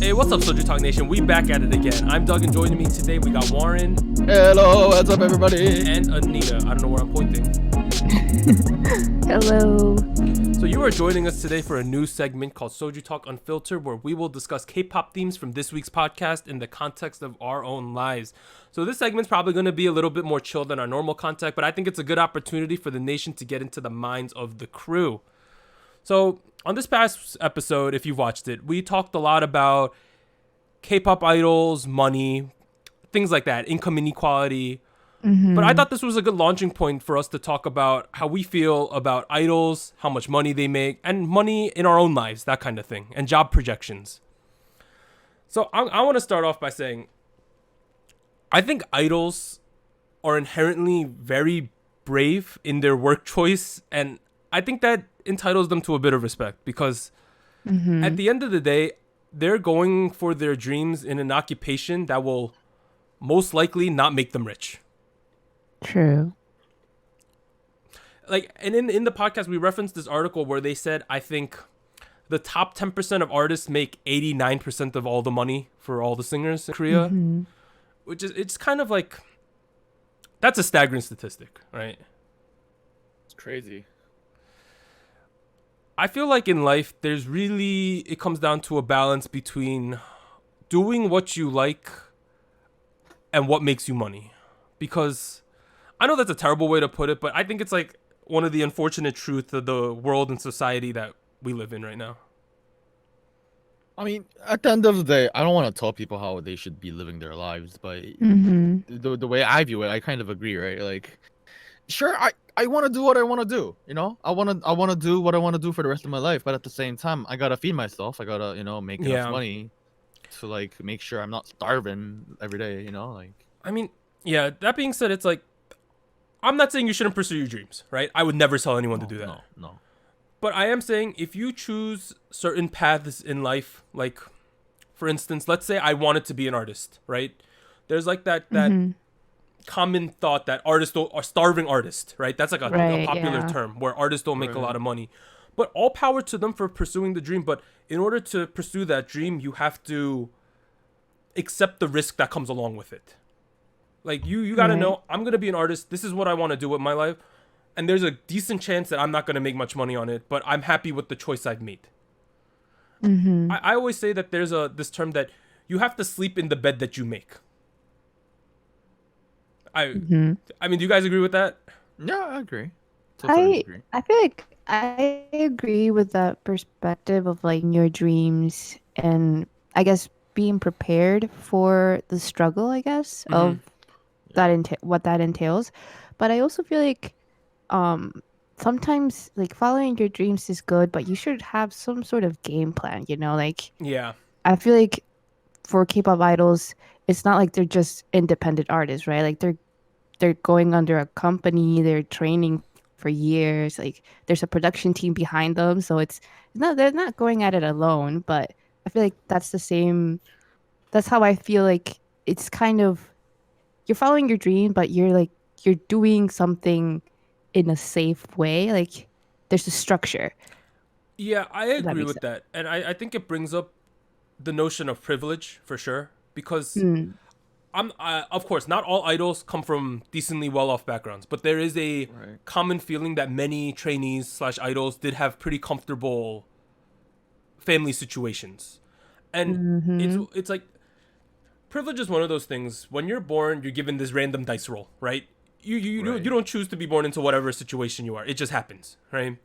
Hey, what's up, SojuTalk Nation? We back at it again. I'm Doug, and joining me today, we got Warren. Hello, what's up, everybody? And Anita. I don't know where I'm pointing. Hello. So you are joining us today for a new segment called SojuTalk Unfiltered, where we will discuss K-pop themes from this week's podcast in the context of our own lives. So this segment's probably going to be a little bit more chill than our normal content, but I think it's a good opportunity for the nation to get into the minds of the crew. So on this past episode, if you've watched it, we talked a lot about K-pop idols, money, things like that, income inequality. Mm-hmm. But I thought this was a good launching point for us to talk about how we feel about idols, how much money they make, and money in our own lives, that kind of thing, and job projections. So I want to start off by saying, I think idols are inherently very brave in their work choice, and I think that entitles them to a bit of respect because at the end of the day, they're going for their dreams in an occupation that will most likely not make them rich. True. Like, and in the podcast, we referenced this article where they said, I think the top 10% of artists make 89% of all the money for all the singers in Korea, which is, it's kind of like, that's a staggering statistic, right? It's crazy. I feel like in life, it comes down to a balance between doing what you like and what makes you money. Because I know that's a terrible way to put it, but I think it's like one of the unfortunate truths of the world and society that we live in right now. I mean, at the end of the day, I don't want to tell people how they should be living their lives, but the way I view it, I kind of agree, right? Like, sure, I want to do what I want to do, you know? I want to do what I want to do for the rest of my life, but at the same time, I got to feed myself. I got to, make enough money to like make sure I'm not starving every day, like. I mean, yeah, that being said, it's like, I'm not saying you shouldn't pursue your dreams, right? I would never tell anyone to do that. No. But I am saying if you choose certain paths in life, like, for instance, let's say I wanted to be an artist, right? There's like that common thought that artists are starving artists, right? That's like a popular term where artists don't make a lot of money. But all power to them for pursuing the dream. But in order to pursue that dream, you have to accept the risk that comes along with it. Like, you got to know, I'm going to be an artist. This is what I want to do with my life. And there's a decent chance that I'm not going to make much money on it, but I'm happy with the choice I've made. I always say that there's this term that you have to sleep in the bed that you make. I mean, do you guys agree with that? Yeah, I agree. Totally agree. I feel like I agree with that perspective of like your dreams and I guess being prepared for the struggle, I guess, of what that entails. But I also feel like sometimes like following your dreams is good, but you should have some sort of game plan, like I feel like for K-pop idols, it's not like they're just independent artists, right? Like they're going under a company, they're training for years, like there's a production team behind them, so they're not going at it alone. But I feel like that's how I feel like it's kind of, you're following your dream, but you're doing something in a safe way. Like there's a structure. Yeah, I agree with that. And I think it brings up the notion of privilege for sure. Because of course, not all idols come from decently well-off backgrounds, but there is a common feeling that many trainees / idols did have pretty comfortable family situations. And it's like, privilege is one of those things. When you're born, you're given this random dice roll, right? You don't choose to be born into whatever situation you are. It just happens, right?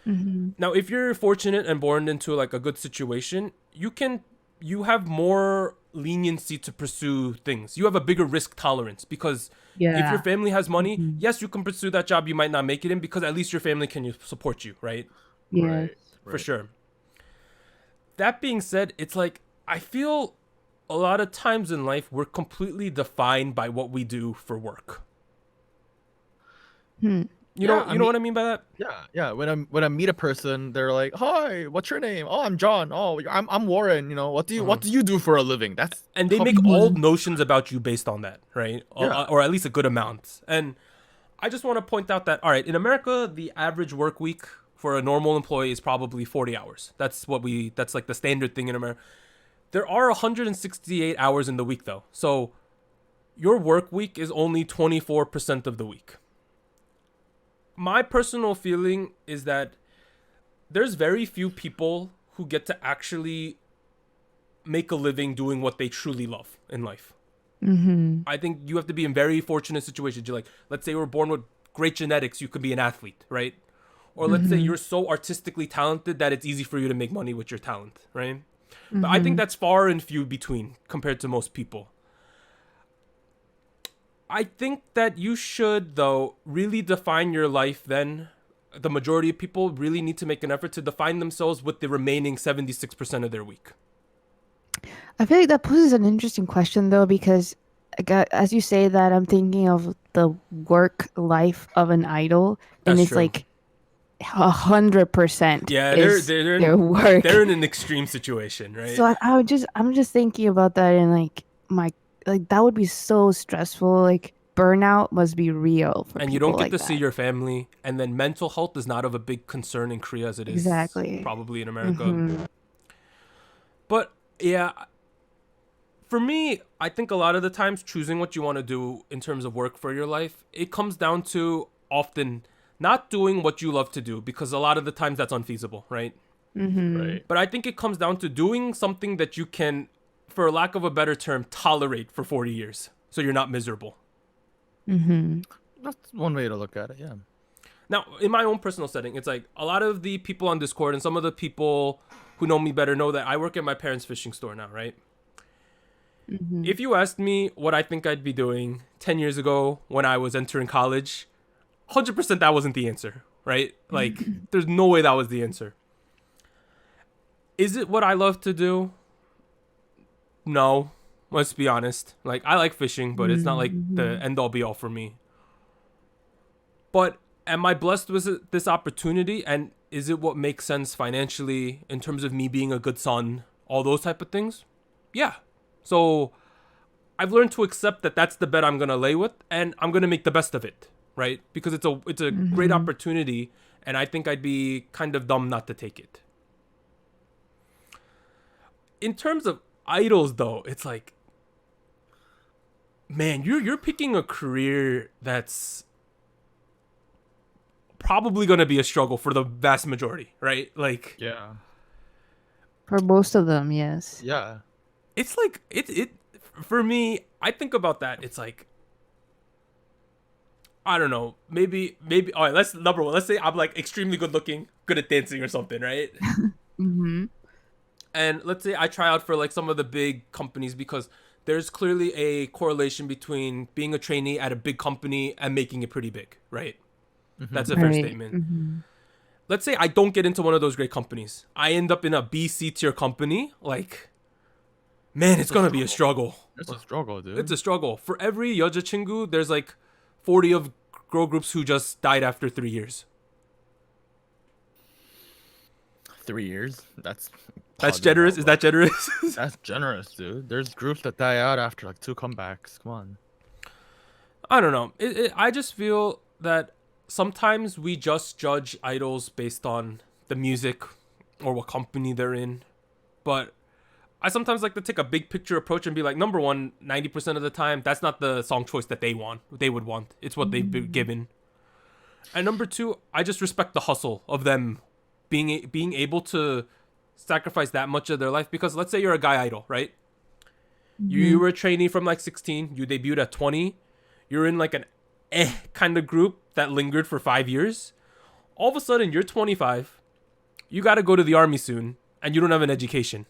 Now, if you're fortunate and born into like a good situation, you have more leniency to pursue things. You have a bigger risk tolerance because if your family has money, yes, you can pursue that job you might not make it in because at least your family can support you, right? Yes. For sure. That being said, it's like, I feel a lot of times in life, we're completely defined by what we do for work. You know what I mean by that? Yeah. When I meet a person, they're like, "Hi, what's your name? Oh, I'm John. Oh, I'm Warren. What do you do for a living?" And they make old notions about you based on that, right? Or at least a good amount. And I just want to point out that, all right, in America, the average work week for a normal employee is probably 40 hours. That's like the standard thing in America. There are 168 hours in the week, though. So your work week is only 24% of the week. My personal feeling is that there's very few people who get to actually make a living doing what they truly love in life. Mm-hmm. I think you have to be in very fortunate situations. You're like, let's say you were born with great genetics, you could be an athlete, right? Or let's say you're so artistically talented that it's easy for you to make money with your talent, right? But I think that's far and few between compared to most people. I think that you should, though, really define your life then. The majority of people really need to make an effort to define themselves with the remaining 76% of their week. I feel like that poses an interesting question, though, because as you say that, I'm thinking of the work life of an idol, and That's it's true. like 100%. Yeah, is they're their work. They're in an extreme situation, right? So I'm just thinking about that, and like that would be so stressful. Like burnout must be real for and people you don't get like to that. see your family, and then mental health is not of a big concern in Korea as it is Exactly. probably in America. But yeah, for me, I think a lot of the times choosing what you want to do in terms of work for your life, it comes down to often not doing what you love to do, because a lot of the times that's unfeasible, right? Right. But I think it comes down to doing something that you can, for lack of a better term, tolerate for 40 years, so you're not miserable. That's one way to look at it, yeah. Now, in my own personal setting, it's like a lot of the people on Discord and some of the people who know me better know that I work at my parents' fishing store now, right? If you asked me what I think I'd be doing 10 years ago when I was entering college, 100% that wasn't the answer, right? Like, there's no way that was the answer. Is it what I love to do? No, let's be honest. Like, I like fishing, but it's not like the end all be all for me. But am I blessed with this opportunity? And is it what makes sense financially in terms of me being a good son? All those type of things? Yeah. So I've learned to accept that that's the bet I'm going to lay with, and I'm going to make the best of it, right? Because it's a great opportunity, and I think I'd be kind of dumb not to take it. In terms of idols, though, it's like, man, you're picking a career that's probably going to be a struggle for the vast majority, right? Like, Yeah. For most of them, yes. Yeah. it's like it for me, I think about that. It's like, I don't know, maybe all right, let's say I'm like extremely good looking, good at dancing or something, right? And let's say I try out for like some of the big companies, because there's clearly a correlation between being a trainee at a big company and making it pretty big, right? That's a fair statement. Let's say I don't get into one of those great companies. I end up in a B, C tier company. Like, man, it's going to be a struggle. It's a struggle, dude. It's a struggle. For every Yeoja Chingu, there's like 40 of girl groups who just died after 3 years. 3 years? That's generous? Is that generous? That's generous, dude. There's groups that die out after like 2 comebacks. Come on. I don't know. I just feel that sometimes we just judge idols based on the music or what company they're in. But I sometimes like to take a big picture approach and be like, number one, 90% of the time, that's not the song choice that they would want. It's what they've been given. And number two, I just respect the hustle of them being able to sacrifice that much of their life. Because let's say you're a guy idol, right? You were a trainee from like 16. You debuted at 20. You're in like an kind of group that lingered for 5 years. All of a sudden, you're 25. You got to go to the army soon, and you don't have an education.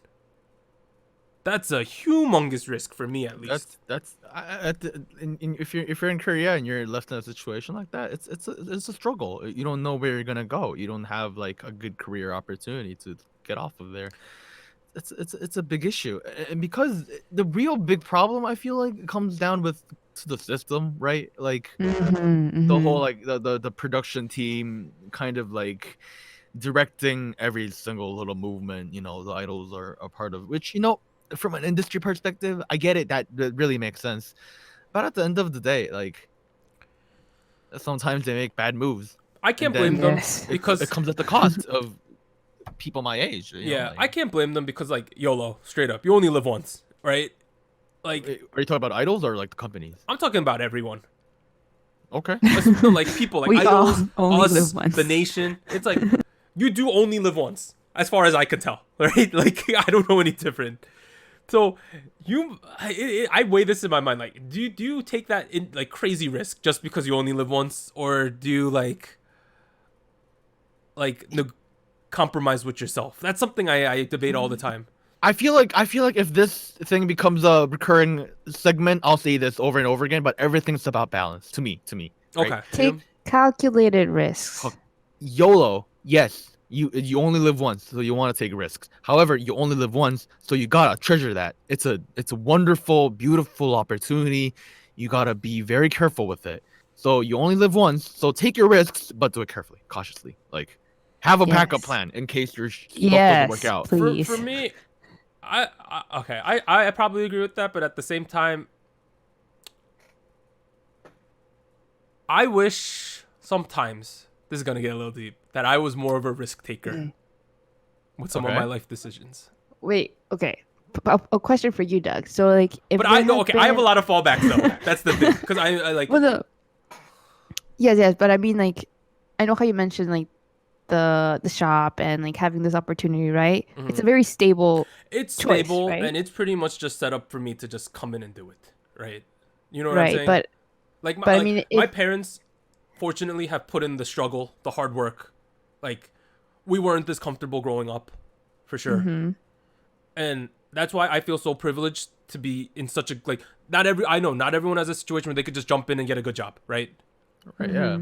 That's a humongous risk for me, at least. If you're in Korea and you're left in a situation like that, it's a struggle. You don't know where you're gonna go. You don't have like a good career opportunity to get off of there. It's a big issue, and because the real big problem I feel like comes down with the system, right? Like the whole like the production team kind of like directing every single little movement, you know, the idols are a part of, which, you know, from an industry perspective, I get it, that really makes sense. But at the end of the day, like, sometimes they make bad moves. I can't blame them, because it comes at the cost of people my age. You know, like, I can't blame them because like YOLO, straight up, you only live once, right? Like, are you talking about idols or like the companies? I'm talking about everyone. Okay. No, like people, like We idols, all only us, live once. the nation. It's like you do only live once, as far as I can tell, right? Like I don't know any different. So I weigh this in my mind. Like, do you take that in like crazy risk just because you only live once, or do you like compromise with yourself? That's something I debate all the time. I feel like if this thing becomes a recurring segment, I'll say this over and over again. But everything's about balance to me. Right? Okay. Take calculated risks. YOLO. Yes, you only live once, so you want to take risks. However, you only live once, so you gotta treasure that. It's a wonderful, beautiful opportunity. You gotta be very careful with it. So you only live once, so take your risks, but do it carefully, cautiously. Like, have a backup plan in case your stuff doesn't work out. Please. For me, I probably agree with that, but at the same time, I wish sometimes, this is gonna get a little deep, that I was more of a risk taker with some of my life decisions. Wait, okay. A question for you, Doug. So like, if I have a lot of fallbacks though. That's the thing, because I like. Well, no. Yes, but I mean, like, I know how you mentioned like the shop and like having this opportunity, right? Mm-hmm. It's a very stable. It's choice, stable, right? and it's pretty much just set up for me to just come in and do it, right? You know what I'm saying? But I mean, my parents fortunately have put in the struggle, the hard work. Like, we weren't this comfortable growing up, for sure. Mm-hmm. And that's why I feel so privileged to be in such a, like, not everyone has a situation where they could just jump in and get a good job, right? Right, yeah.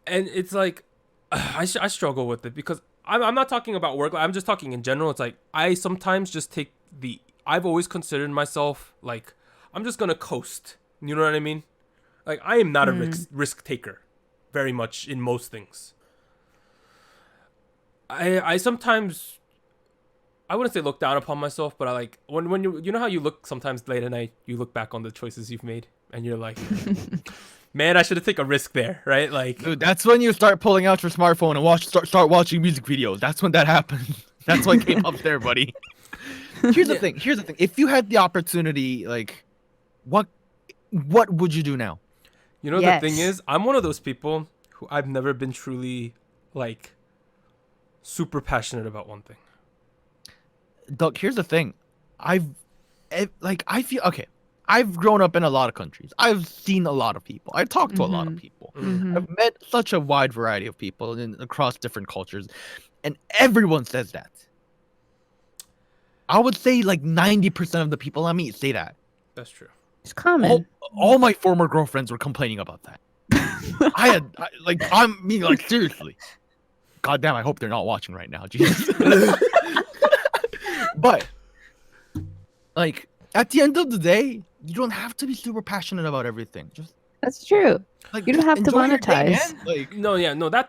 And it's like, I struggle with it because I'm not talking about work. I'm just talking in general. It's like, I sometimes just take I've always considered myself, like, I'm just going to coast. You know what I mean? Like, I am not a risk taker very much in most things. I sometimes, I wouldn't say look down upon myself, but I like, when you know how you look sometimes late at night, you look back on the choices you've made and you're like, man, I should have taken a risk there, right? Like, dude, that's when you start pulling out your smartphone and start watching music videos. That's when that happens. That's what came up there, buddy. Here's the thing. If you had the opportunity, like, what would you do now? You know, the thing is, I'm one of those people who I've never been truly, like, super passionate about one thing. Doug, here's the thing. I feel, okay, I've grown up in a lot of countries. I've seen a lot of people. I've talked to a lot of people. Mm-hmm. I've met such a wide variety of people across different cultures. And everyone says that. I would say like 90% of the people I meet say that. That's true. It's common. All my former girlfriends were complaining about that. Seriously. God damn, I hope they're not watching right now. Jesus. But, like, at the end of the day, you don't have to be super passionate about everything. That's true. Like, you don't have to monetize.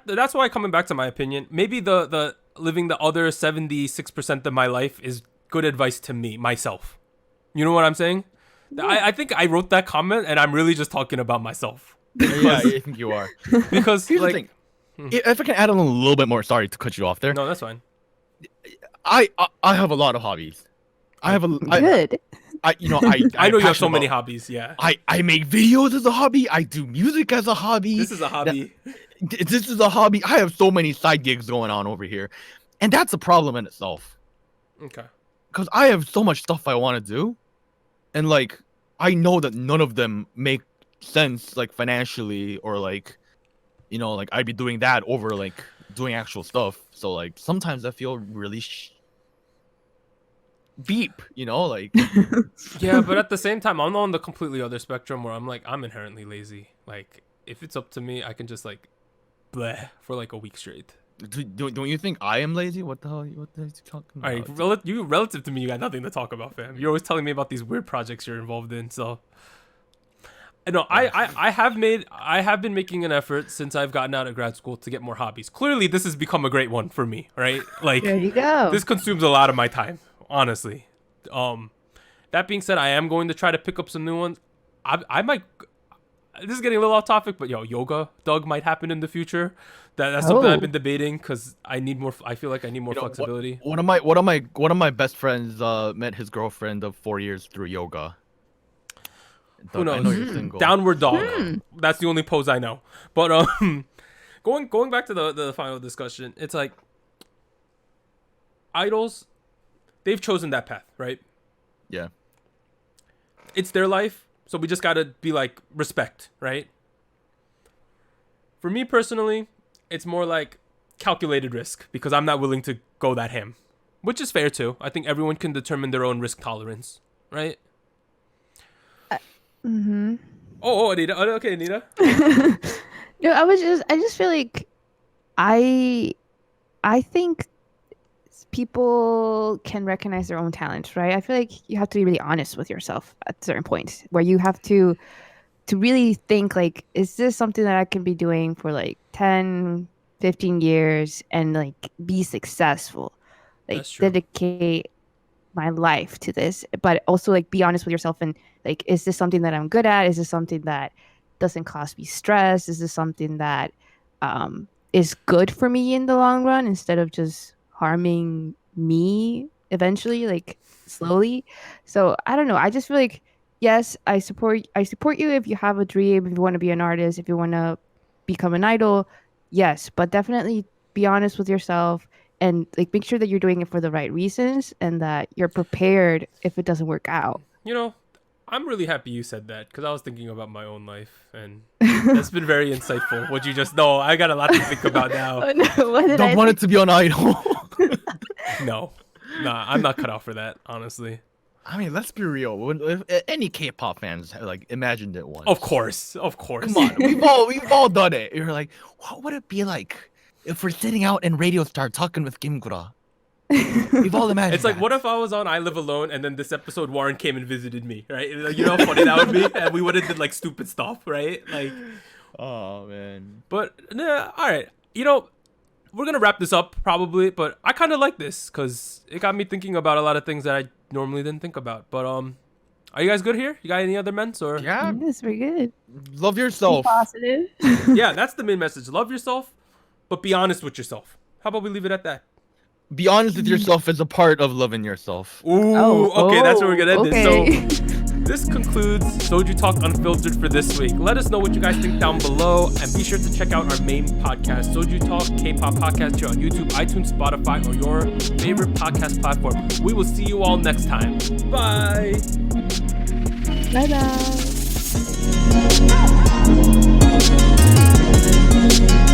That's why, coming back to my opinion, maybe the living the other 76% of my life is good advice to me, myself. You know what I'm saying? Yeah. I think I wrote that comment and I'm really just talking about myself. Yeah, I think you are. Because here's the thing. If I can add on a little bit more, sorry to cut you off there. No, that's fine. I have a lot of hobbies. Good. I know you have so many hobbies. Yeah. I make videos as a hobby. I do music as a hobby. This is a hobby. This is a hobby. I have so many side gigs going on over here, and that's a problem in itself. Okay. Because I have so much stuff I want to do, and like I know that none of them make sense, like financially, or like, you know, like I'd be doing that over like doing actual stuff. So like sometimes I feel really beep, you know, like. Yeah, but at the same time, I'm on the completely other spectrum where I'm like, I'm inherently lazy. Like, if it's up to me, I can just like bleh for like a week straight. Don't you think I am lazy? What the hell are you talking about? All right, relative to me, you got nothing to talk about, fam. You're always telling me about these weird projects you're involved in, so. No, I have been making an effort since I've gotten out of grad school to get more hobbies. Clearly, this has become a great one for me, right? Like, there you go. This consumes a lot of my time, honestly. That being said, I am going to try to pick up some new ones. I might. This is getting a little off topic, but yoga, Doug, might happen in the future. That's something I've been debating because I need more. I feel like I need more flexibility. One of my best friends met his girlfriend of 4 years through yoga. Who knows? I know you're single. Downward dog. That's the only pose I know. But going back to the final discussion, it's like idols, they've chosen that path, right? Yeah. It's their life, so we just gotta be like respect, right? For me personally, it's more like calculated risk because I'm not willing to go that ham, which is fair too. I think everyone can determine their own risk tolerance, right? Oh, Anita. Okay, Anita. No, I just feel like I think people can recognize their own talents, right? I feel like you have to be really honest with yourself at certain points where you have to really think like, is this something that I can be doing for like 10, 15 years and like be successful, like dedicate my life to this, but also like be honest with yourself and like, is this something that I'm good at? Is this something that doesn't cause me stress? Is this something that is good for me in the long run instead of just harming me eventually, like slowly? So I don't know. I just feel like, yes, I support you if you have a dream, if you want to be an artist, if you want to become an idol, yes, but definitely be honest with yourself and like make sure that you're doing it for the right reasons and that you're prepared if it doesn't work out. You know, I'm really happy you said that because I was thinking about my own life and that's been very insightful. What you just know, I got a lot to think about now. Oh, no. Don't want it to be an idol. No, I'm not cut out for that, honestly. I mean, let's be real. If any K-pop fans like imagined it once. Of course. Come on, we've all done it. You're like, what would it be like if we're sitting out in Radio Star talking with Kimgura? We've all imagined. It's like, what if I was on I Live Alone and then this episode Warren came and visited me, right? You know how funny that would be, and we would have did like stupid stuff, right? Like, oh man. But all right, you know, we're gonna wrap this up probably, but I kind of like this because it got me thinking about a lot of things that I normally didn't think about. But are you guys good here? You got any other ments or? Yeah, yes, we're good. Love yourself. Be positive. Yeah, that's the main message. Love yourself, but be honest with yourself. How about we leave it at that? Be honest with yourself is a part of loving yourself. Ooh, okay, that's where we're gonna end it. So this concludes SojuTalk Unfiltered for this week. Let us know what you guys think down below, and be sure to check out our main podcast, SojuTalk Kpop Podcast, here on YouTube, iTunes, Spotify, or your favorite podcast platform. We will see you all next time. Bye. Bye.